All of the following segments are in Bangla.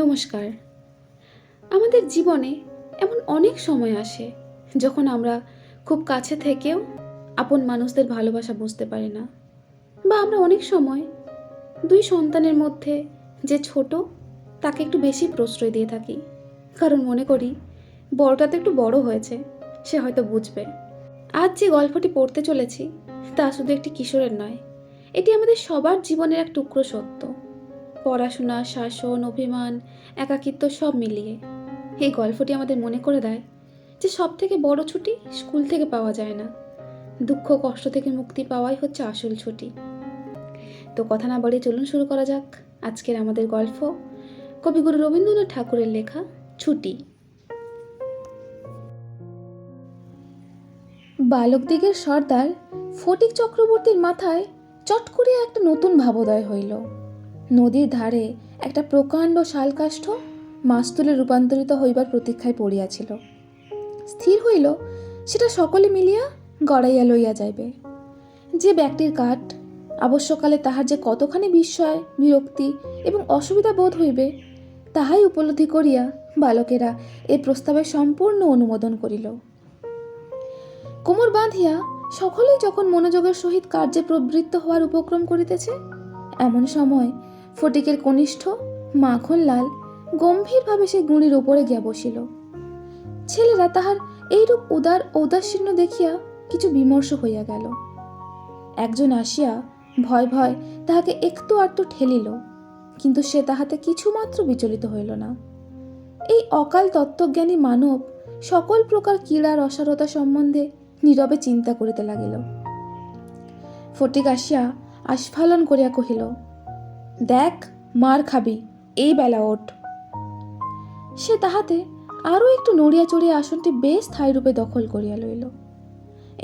নমস্কার। আমাদের জীবনে এমন অনেক সময় আসে যখন আমরা খুব কাছে থেকেও আপন মানুষদের ভালোবাসা বুঝতে পারি না, বা আমরা অনেক সময় দুই সন্তানের মধ্যে যে ছোট তাকে একটু বেশি প্রশ্রয় দিয়ে থাকি, কারণ মনে করি বড়টা তো একটু বড় হয়েছে, সে হয়তো বুঝবে। আজ যে গল্পটি পড়তে চলেছি তা শুধু একটি কিশোরের নয়, এটি আমাদের সবার জীবনের এক টুকরো সত্য। পড়াশোনা, শাসন, অভিমান, একাকিত্ব সব মিলিয়ে এই গল্পটি আমাদের মনে করে দেয় যে সব থেকে বড় ছুটি স্কুল থেকে পাওয়া যায় না, দুঃখ কষ্ট থেকে মুক্তি পাওয়াই হচ্ছে আসল ছুটি। তো কথা না বাড়িয়ে চলুন শুরু করা যাক আজকের আমাদের গল্প, কবিগুরু রবীন্দ্রনাথ ঠাকুরের লেখা ছুটি। বালকদিগের সর্দার ফটিক চক্রবর্তীর মাথায় চট করিয়া একটা নতুন ভাবোদয় হইল। নদীর ধারে একটা প্রকাণ্ড শালকাষ্ঠ মাস্তুলে রূপান্তরিত হইবার প্রতীক্ষায় পড়িয়াছিল। স্থির হইল সেটা সকলে মিলিয়া গড়াইয়া লইয়া যাইবে। যে ব্যক্তির কাঠ আবশ্যকালে তাহার যে কতখানি বিস্ময়, বিরক্তি এবং অসুবিধা বোধ হইবে তাহাই উপলব্ধি করিয়া বালকেরা এই প্রস্তাবে সম্পূর্ণ অনুমোদন করিল। কোমর বাঁধিয়া সকলেই যখন মনোযোগের সহিত কার্যে প্রবৃত্ত হওয়ার উপক্রম করিতেছে, এমন সময় ফটিকের কনিষ্ঠ মাখনলাল গম্ভীরভাবে সেই গুঁড়ির উপরে গিয়া বসিল। ছেলেরা তাহার এইরূপ উদার ঔদাসীন্য দেখিয়া কিছু বিমর্ষ হইয়া গেল। একজন আসিয়া ভয় ভয় তাহাকে একটু আধটু ঠেলিল, কিন্তু সে তাহাতে কিছুমাত্র বিচলিত হইল না। এই অকাল তত্ত্বজ্ঞানী মানব সকল প্রকার ক্রীড়া রসারতা সম্বন্ধে নীরবে চিন্তা করিতে লাগিল। ফটিক আসিয়া আস্ফালন করিয়া কহিল, দেখ, মার খাবি, এই বেলা ওঠ। সে তাহাতে আরও একটু নড়িয়া চড়িয়া আসনটি বেশ স্থায়ীরূপে দখল করিয়া লইল।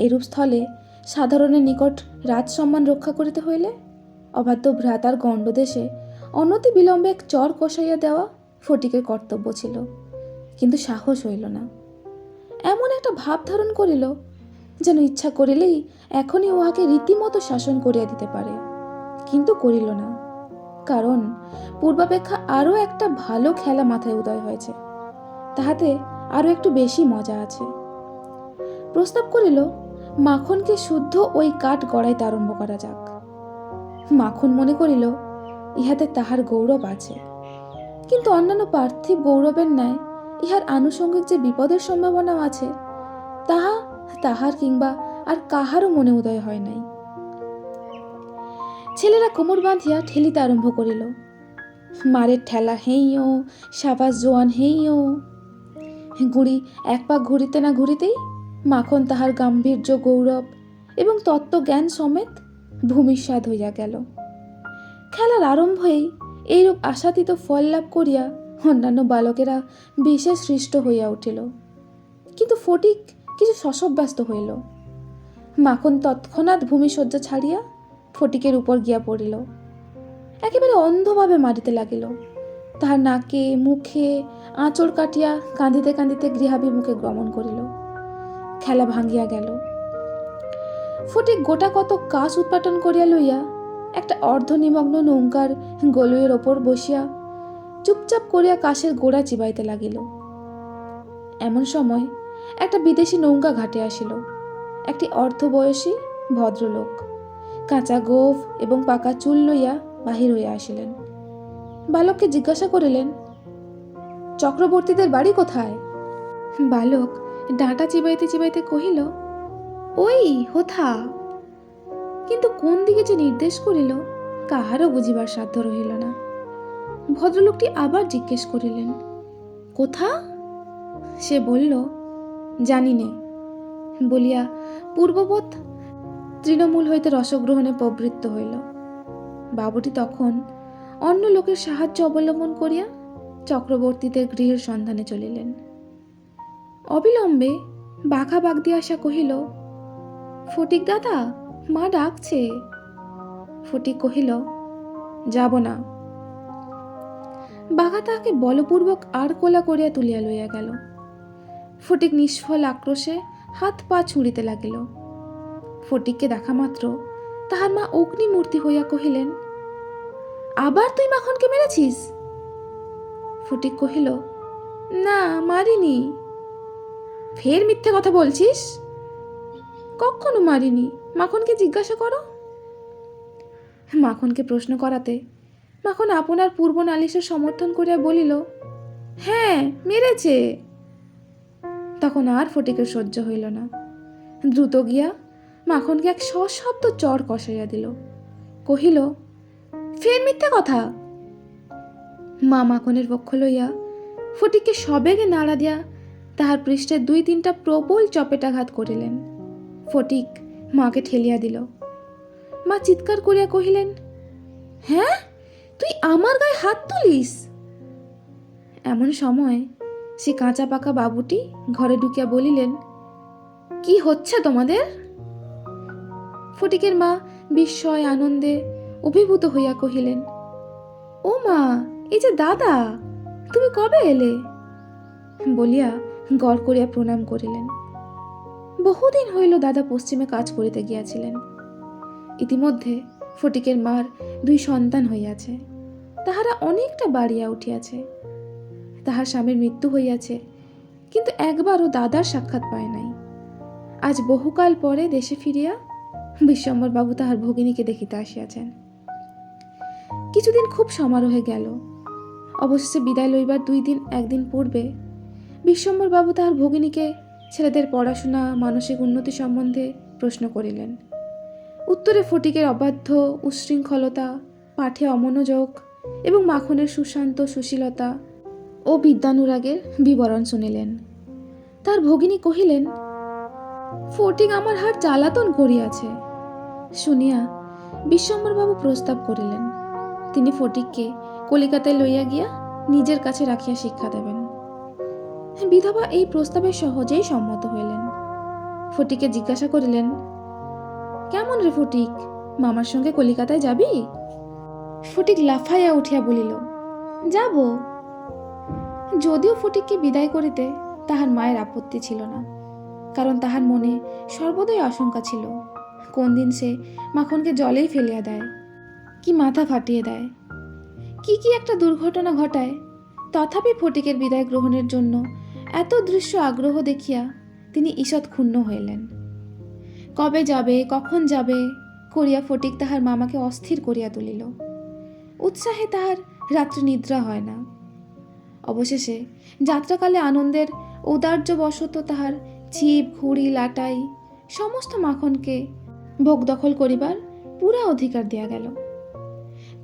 এইরূপ স্থলে সাধারণের নিকট রাজসম্মান রক্ষা করিতে হইলে অবাধ্য ভ্রাতার গণ্ডদেশে অনতি বিলম্বে এক চর কষাইয়া দেওয়া ফটিকের কর্তব্য ছিল, কিন্তু সাহস হইল না। এমন একটা ভাব ধারণ করিল যেন ইচ্ছা করিলেই এখনই উহাকে রীতিমতো শাসন করিয়া দিতে পারে, কিন্তু করিল না, কারণ পূর্বাপেক্ষা আরও একটা ভালো খেলা মাথায় উদয় হয়েছে, তাহাতে আরও একটু বেশি মজা আছে। প্রস্তাব করিল মাখনকে শুদ্ধ ওই কাঠ গড়াইতে আরম্ভ করা যাক। মাখন মনে করিল ইহাতে তাহার গৌরব আছে, কিন্তু অন্যান্য পার্থিব গৌরবের ন্যায় ইহার আনুষঙ্গিক যে বিপদের সম্ভাবনাও আছে তাহা তাহার কিংবা আর কাহারও মনে উদয় হয় নাই। ছেলেরা কোমর বাঁধিয়া ঠেলিতে আরম্ভ করিল, মারের ঠেলা হেইও, সাবাস জোয়ান হেইও। গুড়ি এক পাক ঘুরিতে না ঘুরিতেই মাখন তাহার গাম্ভীর্য, গৌরব এবং তত্ত্বজ্ঞান সমেত ভূমিস্বাদ হইয়া গেল। খেলার আরম্ভেই এইরূপ আশাতীত ফল লাভ করিয়া অন্যান্য বালকেরা বিশেষ হৃষ্ট হইয়া উঠিল, কিন্তু ফটিক কিছু শশব্যস্ত হইল। মাখন তৎক্ষণাৎ ভূমিশয্যা ছাড়িয়া ফটিকের উপর গিয়া পড়িল, একেবারে অন্ধভাবে মারিতে লাগিল। তাহার নাকে মুখে আঁচড় কাটিয়া কাঁদিতে কাঁদিতে গৃহাভিমুখে গমন করিল। খেলা ভাঙ্গিয়া গেল। ফটিক গোটা কত কাশ উৎপাটন করিয়া লইয়া একটা অর্ধনিমগ্ন নৌকার গলুয়ের ওপর বসিয়া চুপচাপ করিয়া কাশের গোড়া চিবাইতে লাগিল। এমন সময় একটা বিদেশি নৌকা ঘাটে আসিল। একটি অর্ধবয়সী ভদ্রলোক কাঁচা গোঁফ এবং পাকা চুল লইয়া বাহির হইয়া আসিলেন। বালককে জিজ্ঞাসা করিলেন, চক্রবর্তীদের বাড়ি কোথায়? বালক ডাঁটা চিবাইতে চিবাইতে কহিল, ওই হোথা। কিন্তু কোন দিকে যে নির্দেশ করিল কাহারও বুঝিবার সাধ্য রহিল না। ভদ্রলোকটি আবার জিজ্ঞেস করিলেন, কোথা? সে বলল, জানি নে, বলিয়া পূর্ববৎ তৃণমূল হইতে রসগ্রহণে প্রবৃত্ত হইল। বাবুটি তখন অন্য লোকের সাহায্য অবলম্বন করিয়া চক্রবর্তীদের গৃহের সন্ধানে চলিলেন। অবিলম্বে বাঘা বাগ দিয়া আসা কহিল, ফটিক দাদা, মা ডাকছে। ফটিক কহিল, যাব না। বাঘা তাহাকে বলপূর্বক আর কোলা করিয়া তুলিয়া লইয়া গেল। ফটিক নিষ্ফল আক্রোশে হাত পা ছুঁড়িতে লাগিল। ফটিককে দেখা মাত্র তাহার মা অগ্নিমূর্তি হইয়া কহিলেন, আবার তুই মাখনকে মেরেছিস? ফটিক কহিল, না মারিনি। ফের মিথ্যে কথা বলছিস? কখনো মারিনি, মাখনকে জিজ্ঞাসা করো। মাখনকে প্রশ্ন করাতে মাখন আপনার পূর্ব নালিশের সমর্থন করিয়া বলিল, হ্যাঁ মেরেছে। তখন আর ফটিকের সহ্য হইল না। দ্রুত গিয়া মাখনকে এক সশব্দ চড় কষাইয়া দিল। কহিল, ফের মিথ্যে কথা। মা মাখনের পক্ষ লইয়া ফটিককে সবেগে নাড়া দিয়া তাহার পৃষ্ঠে 2-3টা প্রবল চপেটাঘাত করিলেন। ফটিক মাকে ঠেলিয়া দিল। মা চিৎকার করিয়া কহিলেন, হ্যাঁ তুই আমার গায়ে হাত তুলিস? এমন সময় সে কাঁচা পাকা বাবুটি ঘরে ঢুকিয়া বলিলেন, কি হচ্ছে তোমাদের? ফটিকের মা বিস্ময় আনন্দে অভিভূত হইয়া কহিলেন, ও মা, এই যে দাদা, তুমি কবে এলে? বলিয়া গড় করিয়া প্রণাম করিলেন। বহুদিন হইল দাদা পশ্চিমে কাজ করিতে গিয়াছিলেন। ইতিমধ্যে ফটিকের মার 2 সন্তান হইয়াছে, তাহারা অনেকটা বাড়িয়া উঠিয়াছে। তাহার স্বামীর মৃত্যু হইয়াছে, কিন্তু একবারও দাদার সাক্ষাৎ পায় নাই। আজ বহুকাল পরে দেশে ফিরিয়া বিশ্বম্বরবাবু তাহার ভগিনীকে দেখিতে আসিয়াছেন। কিছুদিন খুব সমারোহে গেল। অবশেষে বিদায় লইবার 2 দিন 1 দিন পূর্বে বিশ্বম্বরবাবু তাহার ভগিনীকে ছেলেদের পড়াশোনা, মানসিক উন্নতি সম্বন্ধে প্রশ্ন করিলেন। উত্তরে ফটিকের অবাধ্য উচ্ছৃঙ্খলতা, পাঠে অমনোযোগ এবং মাখনের সুশান্ত সুশীলতা ও বিদ্যানুরাগের বিবরণ শুনিলেন। তার ভগিনী কহিলেন, ফটিক আমার হার জ্বালাতন করিয়াছে। শুনিয়া বিশ্বম্বরবাবু প্রস্তাব করিলেন, তিনি ফটিককে কলিকাতায় লইয়া গিয়া নিজের কাছে রাখিয়া শিক্ষা দেবেন। বিধবা এই প্রস্তাবে সহজেই সম্মত হইলেন। ফটিককে জিজ্ঞাসা করিলেন, কেমন রে ফটিক, মামার সঙ্গে কলিকাতায় যাবি? ফটিক লাফাইয়া উঠিয়া বলিল, যাব। যদিও ফটিককে বিদায় করিতে তাহার মায়ের আপত্তি ছিল না, কারণ তাহার মনে সর্বদাই আশঙ্কা ছিল কোন দিন সে মাখনকে জলেই ফেলিয়া দেয়, কি মাথা ফাটিয়ে দেয়, কি কি একটা দুর্ঘটনা ঘটায়। তথাপি ফটিকের বিদায় গ্রহণের জন্য এত দৃশ্য আগ্রহ দেখিয়া তিনি ঈষৎ ক্ষুণ্ণ হইলেন। কবে যাবে, কখন যাবে করিয়া ফটিক তাহার মামাকে অস্থির করিয়া তুলিল। উৎসাহে তাহার রাত্রি নিদ্রা হয় না। অবশেষে যাত্রাকালে আনন্দের ঔদার্যবশত তাহার ছিপ, ঘুড়ি, লাটাই সমস্ত মাখনকে ভোগ দখল করিবার পুরা অধিকার দেয়া গেল।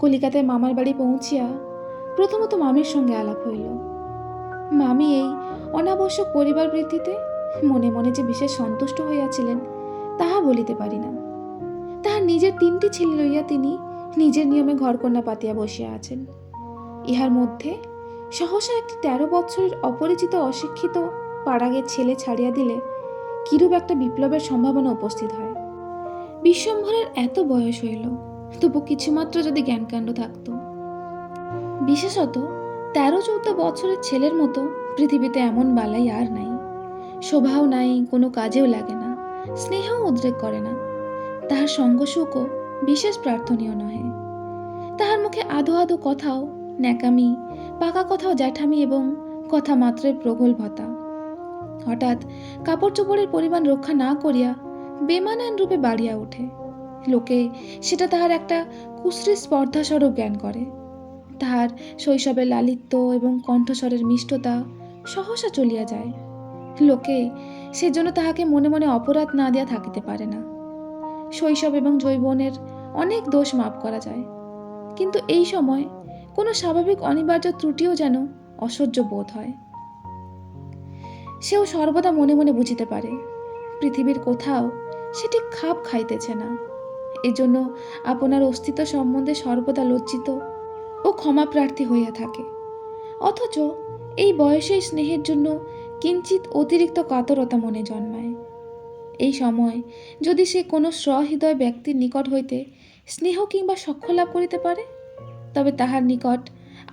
কলিকাতায় মামার বাড়ি পৌঁছিয়া প্রথমত মামির সঙ্গে আলাপ হইল। মামি এই অনাবশ্যক পরিবার বৃদ্ধিতে মনে মনে যে বিশেষ সন্তুষ্ট হইয়াছিলেন তাহা বলিতে পারি না। তাহার নিজের 3টি ছেলে লইয়া তিনি নিজের নিয়মে ঘরকন্যা পাতিয়া বসিয়া আছেন। ইহার মধ্যে সহসা একটি 13 বৎসরের অপরিচিত অশিক্ষিত পাড়াগের ছেলে ছাড়িয়া দিলে কিরূপ একটা বিপ্লবের সম্ভাবনা উপস্থিত হয়। বিশ্বম্ভরের এত বয়স হইল, তবু কিছুমাত্র যদি জ্ঞানকাণ্ড থাকত। বিশেষত 13-14 বছরের ছেলের মতো পৃথিবীতে এমন বালাই আর নাই। শোভাও নাই, কোনো কাজেও লাগে না, স্নেহও উদ্রেক করে না। তাহার সঙ্গসুখও বিশেষ প্রার্থনীয় নহে। তাহার মুখে আধো আধো কথাও ন্যাকামি, পাকা কথাও জ্যাঠামি এবং কথা মাত্রের প্রগল্ভতা। হঠাৎ কাপড় চোপড়ের পরিমাণ রক্ষা না করিয়া বেমানান রূপে বাড়িয়া ওঠে। লোকে সেটা তাহার একটা কুশ্রী স্পর্ধাস্বরূপ জ্ঞান করে। তাহার শৈশবের লালিত্য এবং কণ্ঠস্বরের মিষ্টতা সহসা চলিয়া যায়। লোকে সেজন্য তাহাকে মনে মনে অপরাধ না দিয়া থাকিতে পারে না। শৈশব এবং যৌবনের অনেক দোষ মাপ করা যায়, কিন্তু এই সময় কোনো স্বাভাবিক অনিবার্য ত্রুটিও যেন অসহ্য বোধ হয়। সেও সর্বদা মনে মনে বুঝিতে পারে পৃথিবীর কোথাও সেটি খাপ খাইতেছে না। এজন্য আপনার অস্তিত্ব সম্বন্ধে সর্বদা লজ্জিত ও ক্ষমাপ্রার্থী হইয়া থাকে। অথচ এই বয়সেই স্নেহের জন্য কিঞ্চিত অতিরিক্ত কাতরতা মনে জন্মায়। এই সময় যদি সে কোনো সহৃদয় ব্যক্তির নিকট হইতে স্নেহ কিংবা সখ্য লাভ করিতে পারে, তবে তাহার নিকট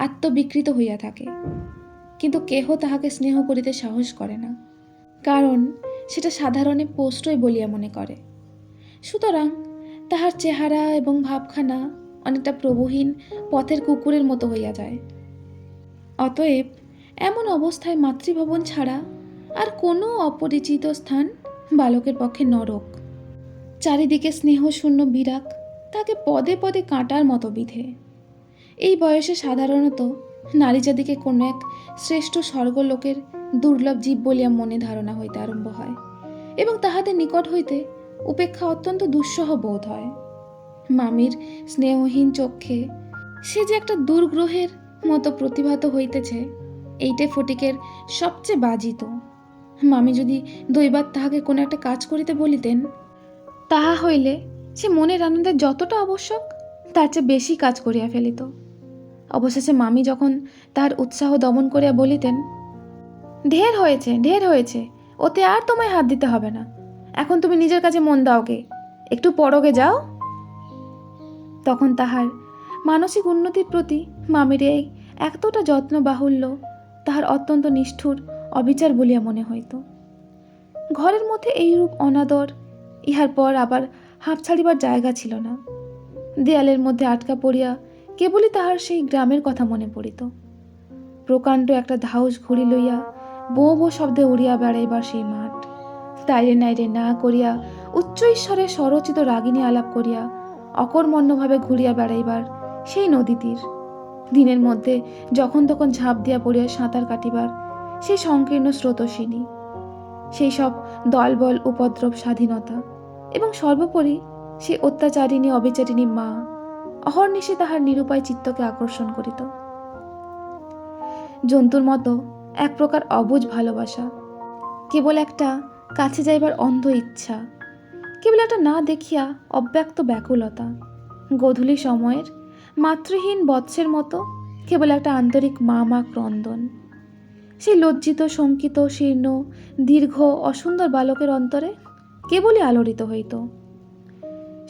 আত্মবিকৃত হইয়া থাকে। কিন্তু কেহ তাহাকে স্নেহ করিতে সাহস করে না, কারণ সেটা সাধারণে প্রশ্রয় বলিয়া মনে করে। সুতরাং তাহার চেহারা এবং ভাবখানা অনেকটা প্রভুহীন পথের কুকুরের মতো হইয়া যায়। অতএব এমন অবস্থায় মাতৃভবন ছাড়া আর কোনো অপরিচিত স্থান বালকের পক্ষে নরক। চারিদিকে স্নেহশূন্য বিরাগ তাকে পদে পদে কাঁটার মতো বিধে। এই বয়সে সাধারণত নারী জাতিকে কোনো এক শ্রেষ্ঠ স্বর্গলোকের দুর্লভ জীব বলিয়া মনে ধারণা হইতে আরম্ভ হয় এবং তাহাদের নিকট হইতে উপেক্ষা অত্যন্ত দুঃসহ বোধ হয়। মামির স্নেহহীন চক্ষে সে যে একটা দুর্গ্রহের মতো প্রতিভাত হইতেছে, এইটে ফটিকের সবচেয়ে বাজিত। মামি যদি দৈবাৎ তাহাকে কোনো একটা কাজ করিতে বলিতেন, তাহা হইলে সে মনের আনন্দে যতটা আবশ্যক তার চেয়ে বেশি কাজ করিয়া ফেলিত। অবশেষে মামি যখন তার উৎসাহ দমন করিয়া বলিতেন, ঢের হয়েছে ঢের হয়েছে, ওতে আর তোমায় হাত দিতে হবে না, এখন তুমি নিজের কাছে মন দাওগে, একটু পরগে যাও, তখন তাহার মানসিক উন্নতির প্রতি মামির এই এতটা যত্ন বাহুল্য তাহার অত্যন্ত নিষ্ঠুর অবিচার বলিয়া মনে হইত। ঘরের মধ্যে এইরূপ অনাদর ইহার পর আবার হাঁপ ছাড়িবার জায়গা ছিল না। দেয়ালের মধ্যে আটকা পড়িয়া কেবলই তাহার সেই গ্রামের কথা মনে পড়িত। প্রকাণ্ড একটা ধাউস ঘুড়ি লইয়া বো বো শব্দে উড়িয়া বেড়াইবার সেই মাঠ, তাইরে নাইরে না করিয়া উচ্চ ঈশ্বরে স্বরচিত রাগিনী আলাপ করিয়া অকর্মণ্যভাবে ঘুরিয়া বেড়াইবার সেই নদী তীর, দিনের মধ্যে যখন তখন ঝাঁপ দিয়া পড়িয়া সাঁতার কাটিবার সেই সংকীর্ণ স্রোতস্বিনী, সেই সব দলবল উপদ্রব স্বাধীনতা এবং সর্বোপরি সেই অত্যাচারিণী অবিচারিণী মা অহর্নিশে তাহার নিরুপায় চিত্তকে আকর্ষণ করিত। জন্তুর মতো এক প্রকার অবুঝ ভালোবাসা, কেবল একটা কাছে যাইবার অন্ধ ইচ্ছা, কেবল একটা না দেখিয়া অব্যক্ত ব্যাকুলতা, গোধূলি সময়ের মাতৃহীন বৎসের মতো কেবল একটা আন্তরিক মা মা ক্রন্দন, সেই লজ্জিত শঙ্কিত শীর্ণ দীর্ঘ অসুন্দর বালকের অন্তরে কেবলই আলোড়িত হইত।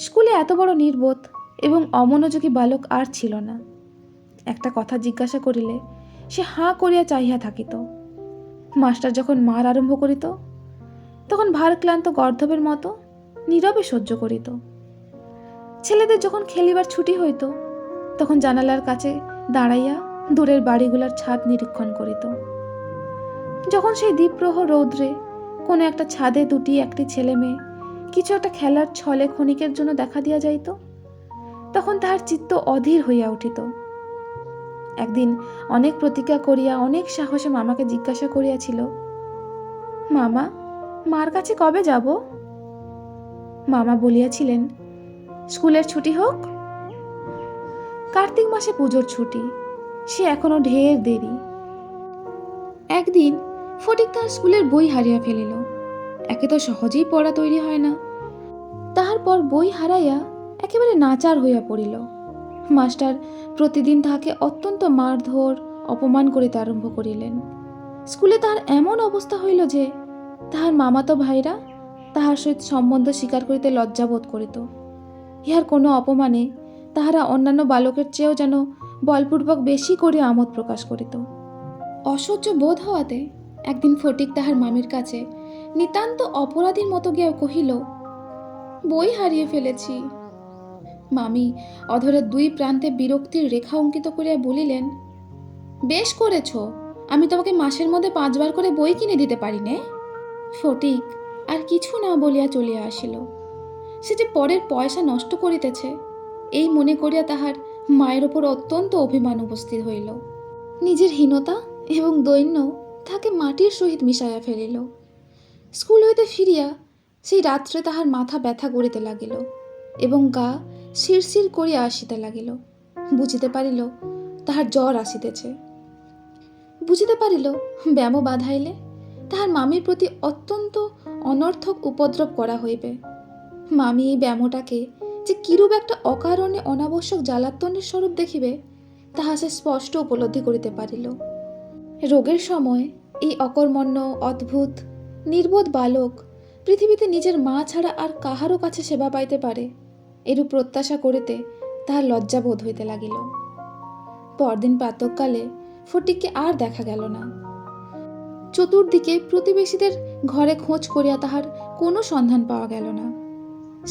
স্কুলে এত বড় নির্বোধ এবং অমনোযোগী বালক আর ছিল না। একটা কথা জিজ্ঞাসা করিলে সে হাঁ করিয়া চাহিয়া থাকিত। মাস্টার যখন মার আরম্ভ করিত তখন ভারক্লান্ত গর্ধবের মতো নীরবে সহ্য করিত। ছেলেদের যখন খেলিবার ছুটি হইত তখন জানালার কাছে দাঁড়াইয়া দূরের বাড়িগুলার ছাদ নিরীক্ষণ করিত। যখন সেই দ্বীপ্রহ রৌদ্রে কোনো একটা ছাদে দুটি একটি ছেলে মেয়ে কিছু একটা খেলার ছলে ক্ষণিকের জন্য দেখা দিয়া যাইত, তখন তাহার চিত্ত অধীর হইয়া উঠিত। একদিন অনেক প্রতিজ্ঞা করিয়া অনেক সাহসে মামাকে জিজ্ঞাসা করিয়াছিল, মামা, মার কাছে কবে যাব? মামা বলিয়াছিলেন, স্কুলের ছুটি হোক। কার্তিক মাসে পুজোর ছুটি, সে এখনো ঢের দেরি। একদিন ফটিক তার স্কুলের বই হারিয়া ফেলিল। একে তো সহজেই পড়া তৈরি হয় না, তাহার পর বই হারাইয়া একেবারে নাচার হইয়া পড়িল। মাস্টার প্রতিদিন তাহাকে অত্যন্ত মারধর অপমান করিতে আরম্ভ করিলেন। স্কুলে তাহার এমন অবস্থা হইল যে তাহার মামাতো ভাইরা তাহার সহিত সম্বন্ধ স্বীকার করিতে লজ্জাবোধ করিত। ইহার কোনো অপমানে তাহারা অন্যান্য বালকের চেয়েও যেন বলপূর্বক বেশি করে আমোদ প্রকাশ করিত। অসহ্য বোধ হওয়াতে একদিন ফটিক তাহার মামির কাছে নিতান্ত অপরাধীর মতো গিয়া কহিল, বই হারিয়ে ফেলেছি। মামি অধরের দুই প্রান্তে বিরক্তির রেখা অঙ্কিত করিয়া বলিলেন, বেশ করেছ, আমি তোমাকে মাসের মধ্যে 5 বার করে বই কিনে দিতে পারি নে। ফটিক আর কিছু না বলিয়া চলিয়া আসিল। সে যে পরের পয়সা নষ্ট করিতেছে এই মনে করিয়া তাহার মায়ের ওপর অত্যন্ত অভিমান উপস্থিত হইল। নিজের হীনতা এবং দৈন্য তাকে মাটির সহিত মিশাইয়া ফেলিল। স্কুল হইতে ফিরিয়া সেই রাত্রে তাহার মাথা ব্যথা করিতে লাগিল এবং গা শিরশির করিয়া আসিতে লাগিল। বুঝিতে পারিল তাহার জ্বর আসিতেছে। বুঝিতে পারিল ব্যামো বাঁধাইলে তাহার মামির প্রতি অত্যন্ত অনর্থক উপদ্রব করা হইবে। মামি এই ব্যামোটাকে যে কিরূপ একটা অকারণে অনাবশ্যক জ্বালাতনের স্বরূপ দেখিবে তাহা সে স্পষ্ট উপলব্ধি করিতে পারিল। রোগের সময় এই অকর্মণ্য অদ্ভুত নির্বোধ বালক পৃথিবীতে নিজের মা ছাড়া আর কাহারও কাছে সেবা পাইতে পারে এরূপ প্রত্যাশা করিতে তাহার লজ্জাবোধ হইতে লাগিল। পরদিন প্রাতঃকালে ফটিককে আর দেখা গেল না। চতুর্দিকে প্রতিবেশীদের ঘরে খোঁজ করিয়া তাহার কোনো সন্ধান পাওয়া গেল না।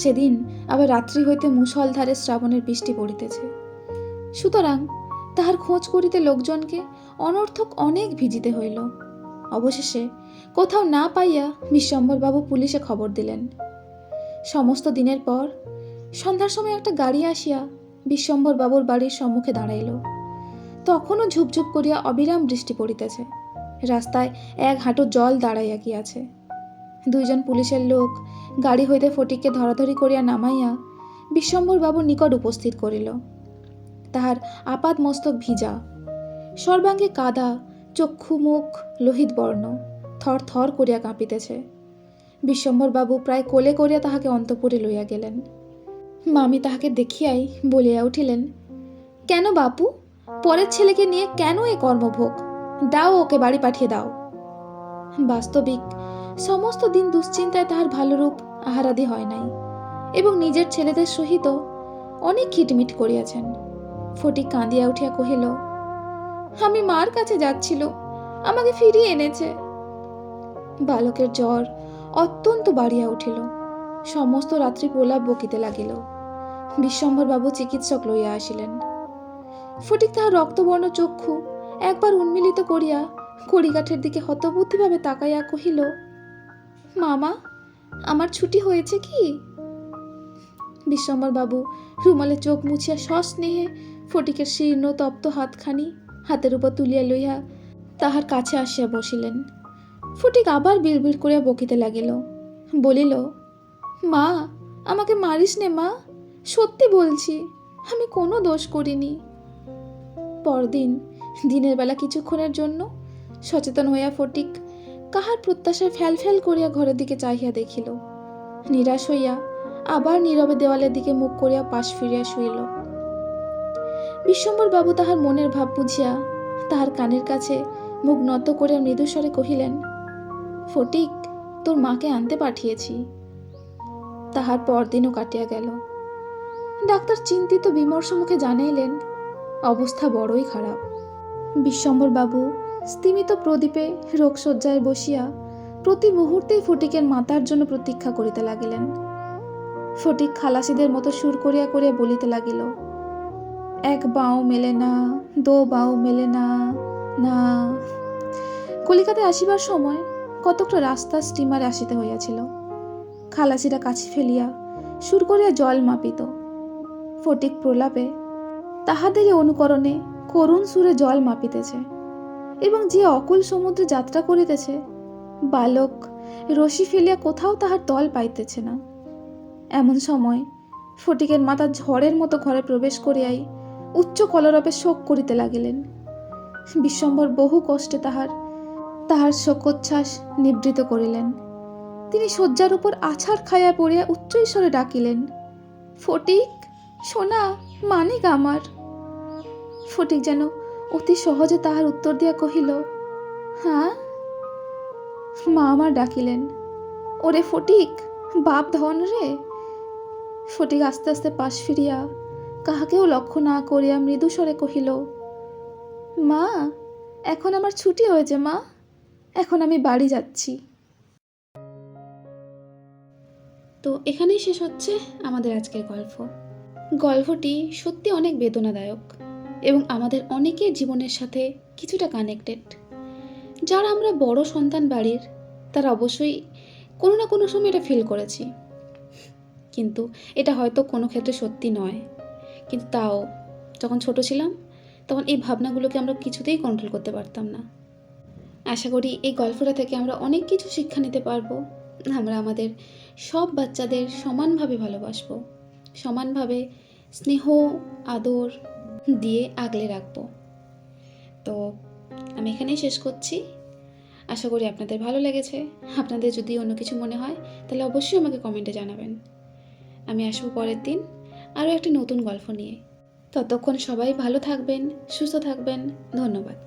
সেদিন আবার রাত্রি হইতে মুষলধারে শ্রাবণের বৃষ্টি পড়িতেছে। সুতরাং তাহার খোঁজ করিতে লোকজনকে অনর্থক অনেক ভিজিতে হইল। অবশেষে কোথাও না পাইয়া বিশ্বম্বরবাবু পুলিশে খবর দিলেন। সমস্ত দিনের পর সন্ধ্যার সময় একটা গাড়ি আসিয়া বিশ্বম্বরবাবুর বাড়ির সম্মুখে দাঁড়াইল। তখনও ঝুপঝুপ করিয়া অবিরাম বৃষ্টি পড়িতেছে। রাস্তায় এক হাঁটু জল দাঁড়াইয়া গিয়াছে। দুইজন পুলিশের লোক গাড়ি হইতে ফটিককে ধরাধরি করিয়া নামাইয়া বিশ্বম্বরবাবুর নিকট উপস্থিত করিল। তাহার আপাদ মস্তক ভিজা, সর্বাঙ্গে কাদা, চক্ষু মুখ লোহিত বর্ণ, থর থর করিয়া কাঁপিতেছে। বিশ্বম্বরবাবু প্রায় কোলে করিয়া তাহাকে অন্তঃপুরে লইয়া গেলেন। মামি তাহাকে দেখিয়াই বলিয়া উঠিলেন, কেন বাপু, পরের ছেলেকে নিয়ে কেন এ কর্মভোগ? দাও, ওকে বাড়ি পাঠিয়ে দাও। বাস্তবিক সমস্ত দিন দুশ্চিন্তায় তাহার ভালো রূপ আহারাদি হয় নাই এবং নিজের ছেলেদের সহিত অনেক খিটমিট করিয়াছেন। ফটিক কাঁদিয়া উঠিয়া কহিল, আমি মার কাছে যাচ্ছিল, আমাকে ফিরিয়ে এনেছে। বালকের জ্বর অত্যন্ত বাড়িয়া উঠিল। সমস্ত রাত্রি প্রলাপ বকিতে লাগিল। বিশ্বম্বরবাবু চিকিৎসক লইয়া আসিলেন। ফটিক তাহার রক্তবর্ণ চক্ষু একবার উন্মিলিত করিয়া কড়িকাঠের দিকে হতবুদ্ধিভাবে তাকাইয়া কহিল, মামা, আমার ছুটি হয়েছে কি? বিশ্বম্বরবাবু রুমালে চোখ মুছিয়া সস্নেহে ফটিকের শীর্ণ তপ্ত হাতখানি হাতের উপর তুলিয়া লইয়া তাহার কাছে আসিয়া বসিলেন। ফটিক আবার বিড়বিড় করিয়া বকিতে লাগিল। বলিল, মা, আমাকে মারিস নে মা, সত্যি বলছি, আমি কোনো দোষ করিনি। পরদিন দিনের বেলা কিছুক্ষণের জন্য সচেতন হইয়া ফটিক কাহার প্রত্যাশায় ফ্যাল ফ্যাল করিয়া ঘরের দিকে চাহিয়া দেখিল। নিরাশ হইয়া আবার নীরবে দেওয়ালের দিকে মুখ করিয়া পাশ ফিরিয়া শুইল। বিশ্বম্বরবাবু তাহার মনের ভাব বুঝিয়া তাহার কানের কাছে মুখ নত করিয়া মৃদুস্বরে কহিলেন, ফটিক, তোর মাকে আনতে পাঠিয়েছি। তাহার পরদিনও কাটিয়া গেল। ডাক্তার চিন্তিত বিমর্ষ মুখে জানাইলেন, অবস্থা বড়ই খারাপ। বিশ্বম্বরবাবু স্তিমিত প্রদীপে রোগশয্যায় বসিয়া প্রতি মুহূর্তেই ফটিকের মাতার জন্য প্রতীক্ষা করিতে লাগিলেন। ফটিক খালাসিদের মতো সুর করিয়া করিয়া বলিতে লাগিল, এক বাও মেলে না, দো বাও মেলে না, না। কলিকাতায় আসিবার সময় কতকটা রাস্তা স্টিমারে আসিতে হইয়াছিল। খালাসিরা কাছে ফেলিয়া সুর করিয়া জল মাপিত। ফটিক প্রলাপে তাহাদেরই অনুকরণে করুণ সুরে জল মাপিতেছে এবং যে অকুল সমুদ্রে যাত্রা করিতেছে, বালক রশি ফেলিয়া কোথাও তাহার তল পাইতেছে না। এমন সময় ফটিকের মাথা ঝড়ের মতো ঘরে প্রবেশ করিয়াই উচ্চ কলরবে শোক করিতে লাগিলেন। বিশ্বম্বর বহু কষ্টে তাহার শোকোচ্ছ্বাস নিবৃত করিলেন। তিনি শয্যার উপর আছাড় খাইয়া পড়িয়া উচ্চৈস্বরে ডাকিলেন, ফটিক, সোনা, মানিক আমার। ফটিক যেন অতি সহজে তাহার উত্তর দিয়া কহিল, হ্যাঁ। মা আমার ডাকিলেন, ওরে ফটিক, বাপ ধন রে। ফটিক আস্তে আস্তে পাশ ফিরিয়া কাহাকেও লক্ষ্য না করিয়া মৃদুস্বরে কহিল, মা, এখন আমার ছুটি হয়েছে মা, এখন আমি বাড়ি যাচ্ছি। তো এখানেই শেষ হচ্ছে আমাদের আজকের গল্প। গল্পটি সত্যি অনেক বেদনাদায়ক এবং আমাদের অনেকের জীবনের সাথে কিছুটা কানেক্টেড। যারা আমরা বড় সন্তান বাড়ির, তারা অবশ্যই কোনো না কোনো সময় এটা ফিল করেছি, কিন্তু এটা হয়তো কোনো ক্ষেত্রে সত্যি নয়। কিন্তু তাও যখন ছোট ছিলাম তখন এই ভাবনাগুলোকে আমরা কিছুতেই কন্ট্রোল করতে পারতাম না। আশা করি এই গল্পটা থেকে আমরা অনেক কিছু শিক্ষা নিতে পারবো। আমরা আমাদের সব বাচ্চাদের সমানভাবে ভালোবাসবো, সমানভাবে স্নেহ আদর দিয়ে আগলে রাখবো। তো আমি এখানেই শেষ করছি। আশা করি আপনাদের ভালো লেগেছে। আপনাদের যদি অন্য কিছু মনে হয় তাহলে অবশ্যই আমাকে কমেন্টে জানাবেন। আমি আসবো পরের দিন আরও একটা নতুন গল্প নিয়ে। ততক্ষণ সবাই ভালো থাকবেন, সুস্থ থাকবেন। ধন্যবাদ।